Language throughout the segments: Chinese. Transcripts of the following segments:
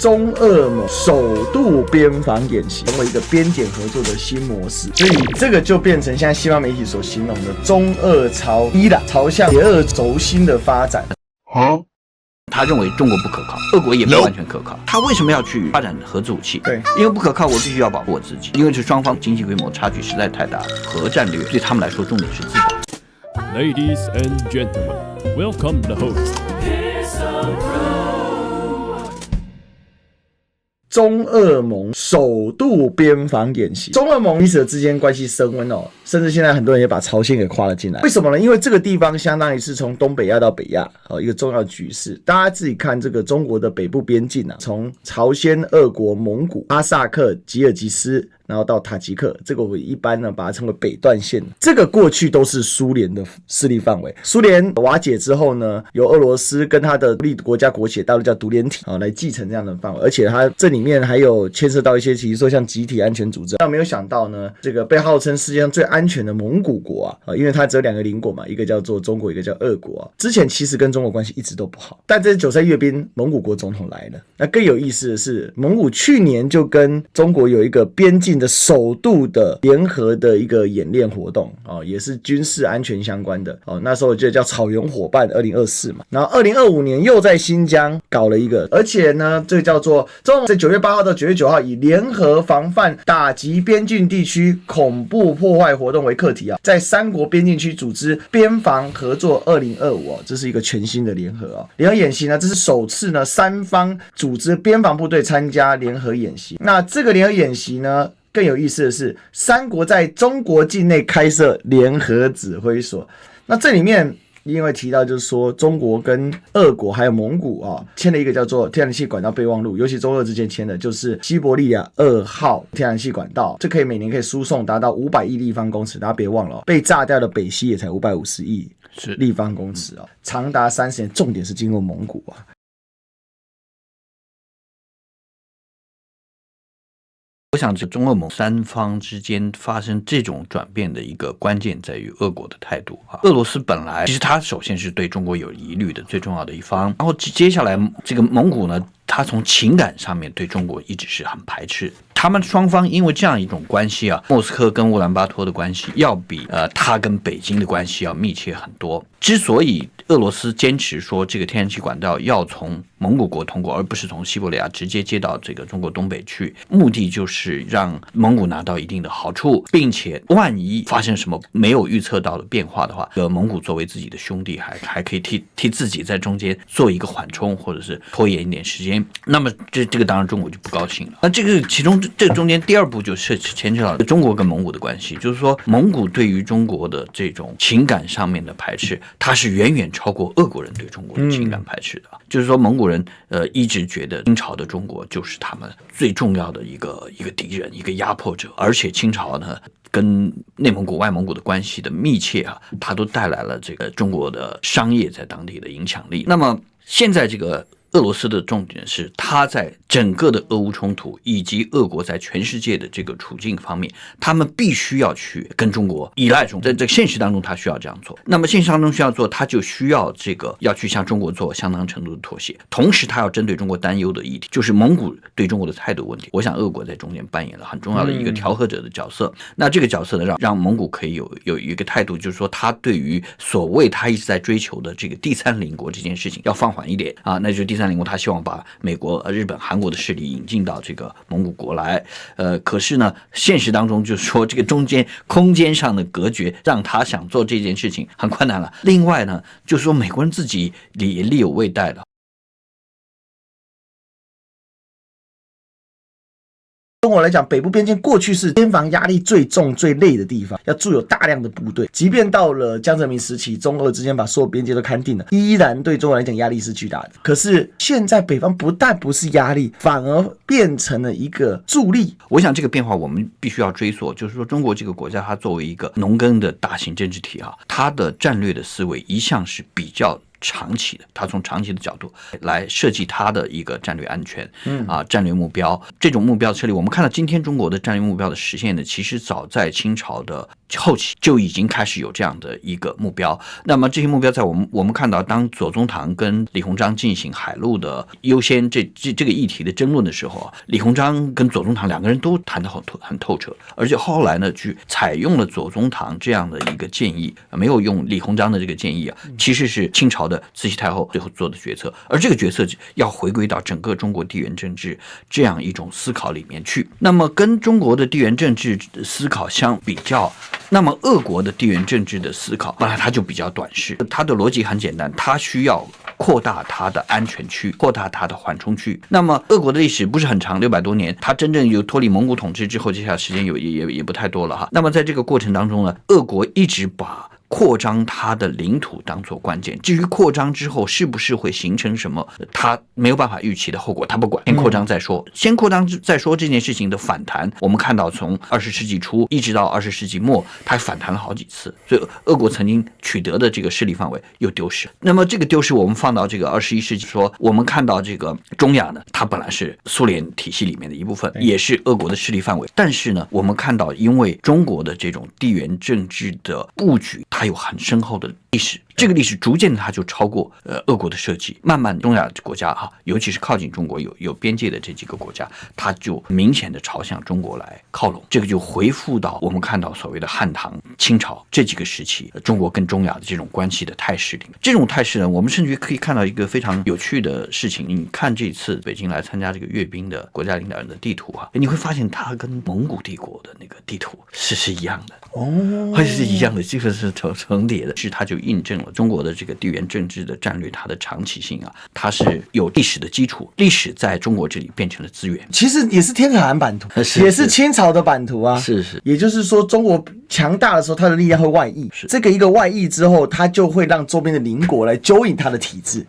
中俄盟首度边防演习，成为一个边检合作的新模式，所以这个就变成现在西方媒体所形容的中俄朝伊朗朝向邪恶轴心的发展。他认为中国不可靠，俄国也不完全可靠。他为什么要去发展核子武器？对，因为不可靠，我必须要保护我自己。因为是双方经济规模差距实在太大，核战略对他们来说重点是自保。Ladies and gentlemen, welcome the host. 中俄盟首度边防演习，中俄盟彼此之间关系升温哦，甚至现在很多人也把朝鲜给跨了进来。为什么呢？因为这个地方相当于是从东北亚到北亚一个重要局势。大家自己看这个中国的北部边境啊，从朝鲜、俄国、蒙古、哈萨克、吉尔吉斯，然后到塔吉克，这个我一般呢把它称为北段线。这个过去都是苏联的势力范围。苏联瓦解之后呢，由俄罗斯跟他的独立国家国血大陆叫独联体来继承这样的范围，而且它这里面还有牵涉到一些，比如说像集体安全组织。但没有想到呢，这个被号称世界上最安全的蒙古国因为它只有2个邻国嘛，一个叫做中国，一个叫俄国之前其实跟中国关系一直都不好，但这9岁阅兵，蒙古国总统来了。那更有意思的是，蒙古去年就跟中国有一个边境的首度的联合的一个演练活动也是军事安全相关的那时候我记得叫草原伙伴2024嘛，然后2025年又在新疆搞了一个，而且呢这个叫做中在9月8号到9月9号以联合防范打击边境地区恐怖破坏活动为课题在3国边境区组织边防合作2025这是一个全新的联合联合演习呢，这是首次呢3方组织边防部队参加联合演习。那这个联合演习呢更有意思的是，3国在中国境内开设联合指挥所。那这里面因为提到就是说，中国跟俄国还有蒙古签了一个叫做天然气管道备忘录，尤其中俄之间签的就是西伯利亚2号天然气管道，这可以每年可以输送达到500亿立方公尺。大家别忘了被炸掉的北溪也才550亿立方公尺长达30年，重点是经过蒙古我想这中俄盟3方之间发生这种转变的一个关键在于俄国的态度俄罗斯本来其实他首先是对中国有疑虑的最重要的一方，然后接下来这个蒙古呢，他从情感上面对中国一直是很排斥。他们双方因为这样一种关系莫斯科跟乌兰巴托的关系要比他跟北京的关系要密切很多。之所以俄罗斯坚持说这个天然气管道要从蒙古国通过，而不是从西伯利亚直接接到这个中国东北去，目的就是让蒙古拿到一定的好处，并且万一发生什么没有预测到的变化的话，蒙古作为自己的兄弟还可以替自己在中间做一个缓冲，或者是拖延一点时间。那么这个当然中国就不高兴了。那这个其中这中间第2步就是牵扯到中国跟蒙古的关系，就是说蒙古对于中国的这种情感上面的排斥，它是远远超过俄国人对中国的情感排斥的。就是说蒙古人一直觉得清朝的中国就是他们最重要的一个敌人，一个压迫者，而且清朝呢跟内蒙古、外蒙古的关系的密切它都带来了这个中国的商业在当地的影响力。那么现在这个俄罗斯的重点是，他在整个的俄乌冲突以及俄国在全世界的这个处境方面，他们必须要去跟中国依赖中国，在这个现实当中他需要这样做。那么现实当中需要做，他就需要这个要去向中国做相当程度的妥协，同时他要针对中国担忧的议题，就是蒙古对中国的态度问题。我想俄国在中间扮演了很重要的一个调和者的角色。那这个角色呢，让蒙古可以有一个态度，就是说他对于所谓他一直在追求的这个第3邻国这件事情要放缓一点那就是第3邻国他希望把美国、日本、韩国的势力引进到这个蒙古国来。可是呢，现实当中就是说这个中间空间上的隔绝，让他想做这件事情很困难了。另外呢，就是说美国人自己也力有未逮的。中国来讲，北部边境过去是边防压力最重最累的地方，要驻有大量的部队，即便到了江泽民时期，中俄之间把所有边界都勘定了，依然对中国来讲压力是巨大的。可是现在北方不但不是压力，反而变成了一个助力。我想这个变化我们必须要追溯，就是说中国这个国家它作为一个农耕的大型政治体它的战略的思维一向是比较长期的，他从长期的角度来设计他的一个战略安全战略目标。这种目标设立，我们看到今天中国的战略目标的实现呢，其实早在清朝的后期就已经开始有这样的一个目标。那么这些目标在我们看到，当左宗棠跟李鸿章进行海陆的优先这个议题的争论的时候，李鸿章跟左宗棠两个人都谈得很透彻，而且后来呢，去采用了左宗棠这样的一个建议，没有用李鸿章的这个建议啊，其实是清朝的慈禧太后最后做的决策，而这个决策要回归到整个中国地缘政治这样一种思考里面去。那么跟中国的地缘政治思考相比较，那么俄国的地缘政治的思考本来它就比较短视，它的逻辑很简单，它需要扩大它的安全区，扩大它的缓冲区。那么俄国的历史不是很长，600多年，它真正有脱离蒙古统治之后，接下来时间也不太多了哈。那么在这个过程当中呢，俄国一直把扩张它的领土当作关键，至于扩张之后是不是会形成什么他没有办法预期的后果，他不管，先扩张再说，先扩张再说。这件事情的反弹我们看到从20世纪初一直到20世纪末，它反弹了好几次，所以俄国曾经取得的这个势力范围又丢失。那么这个丢失我们放到这个21世纪说，我们看到这个中亚呢，它本来是苏联体系里面的一部分，也是俄国的势力范围，但是呢，我们看到因为中国的这种地缘政治的布局，它有很深厚的历史，这个历史逐渐它就超过俄国的设计，慢慢中亚国家尤其是靠近中国有边界的这几个国家，它就明显的朝向中国来靠拢。这个就回复到我们看到所谓的汉唐、清朝这几个时期中国跟中亚的这种关系的态势里面。这种态势呢，我们甚至可以看到一个非常有趣的事情。你看这次北京来参加这个阅兵的国家领导人的地图你会发现它跟蒙古帝国的那个地图是一样的会是一样的，这个是重叠的，是它就印证了中国的这个地缘政治的战略，它的长期性它是有历史的基础，历史在中国这里变成了资源，其实也是天可汗版图，也是清朝的版图啊。是，也就是说，中国强大的时候，它的力量会外溢，这个一个外溢之后，它就会让周边的邻国来揪引它的体制。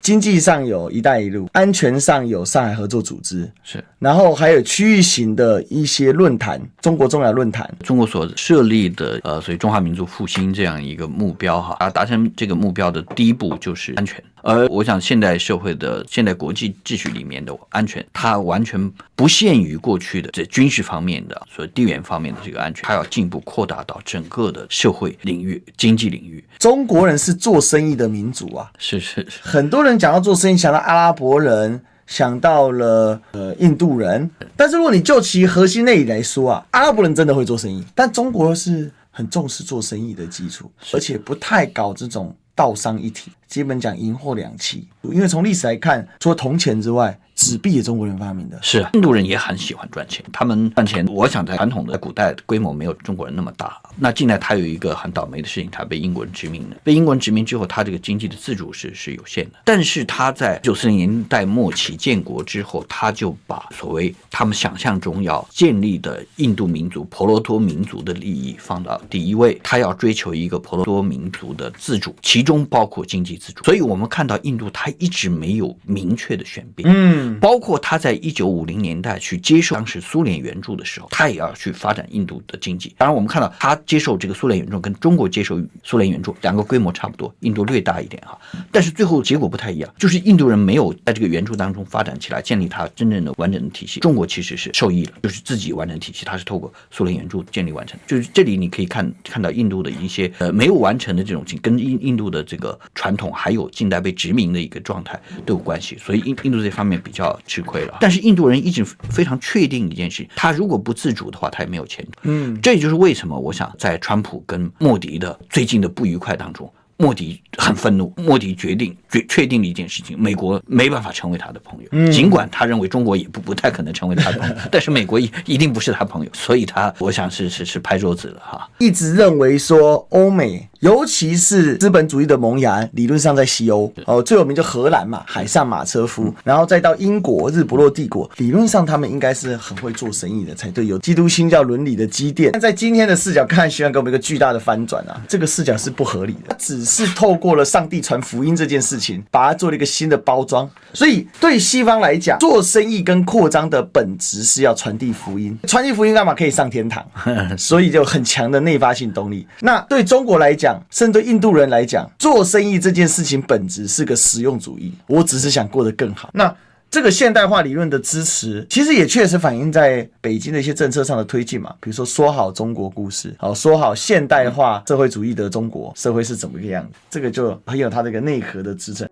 经济上有一带一路，安全上有上海合作组织，是，然后还有区域型的一些论坛，中国中亚论坛，中国所设立的所以中华民族复兴这样一个目标达成这个目标的第一步就是安全。而我想现代社会的现代国际秩序里面的安全，它完全不限于过去的这军事方面的所以地缘方面的这个安全，它要进一步扩大到整个的社会领域、经济领域。中国人是做生意的民族啊，是，很多人讲到做生意，想到阿拉伯人，想到了印度人，但是如果你就其核心内里来说阿拉伯人真的会做生意，但中国是很重视做生意的基础，而且不太搞这种道商一体，基本讲银货两讫。因为从历史来看，除了铜钱之外，纸币也中国人发明的。是，印度人也很喜欢赚钱，他们赚钱，我想在传统的古代规模没有中国人那么大。那近来他有一个很倒霉的事情，他被英国人殖民了。被英国人殖民之后，他这个经济的自主是有限的。但是他在90年代末期建国之后，他就把所谓他们想象中要建立的印度民族、婆罗多民族的利益放到第一位，他要追求一个婆罗多民族的自主，其中包括经济自主。所以我们看到印度他一直没有明确的选边，包括他在1950年代去接受当时苏联援助的时候，他也要去发展印度的经济。当然我们看到他接受这个苏联援助跟中国接受苏联援助两个规模差不多，印度略大一点但是最后结果不太一样，就是印度人没有在这个援助当中发展起来，建立他真正的完整的体系。中国其实是受益了，就是自己完整体系，它是透过苏联援助建立完成。就是这里你可以看到印度的一些没有完成的这种跟印度的这个传统还有近代被殖民的一个状态都有关系，所以印度这方面比较吃亏了。但是印度人一直非常确定一件事，他如果不自主的话，他也没有前途。这也就是为什么我想在川普跟莫迪的最近的不愉快当中，莫迪很愤怒，莫迪确定了一件事情，美国没办法成为他的朋友，尽管他认为中国也不太可能成为他的朋友，但是美国一定不是他朋友，所以他我想是拍桌子了一直认为说欧美，尤其是资本主义的萌芽，理论上在西欧最有名就荷兰嘛，海上马车夫，然后再到英国、日不落帝国，理论上他们应该是很会做生意的才对，有基督新教伦理的积淀。但在今天的视角看，希望给我们一个巨大的翻转这个视角是不合理的，只是透过了上帝传福音这件事情，把它做了一个新的包装。所以对西方来讲，做生意跟扩张的本质是要传递福音，传递福音干嘛可以上天堂？所以就很强的内发性动力。那对中国来讲，甚至对印度人来讲，做生意这件事情本质是个实用主义，我只是想过得更好。那这个现代化理论的支持，其实也确实反映在北京的一些政策上的推进嘛，比如说说好中国故事，好说好现代化社会主义的中国社会是怎么个样子，这个就很有它这个内核的支撑。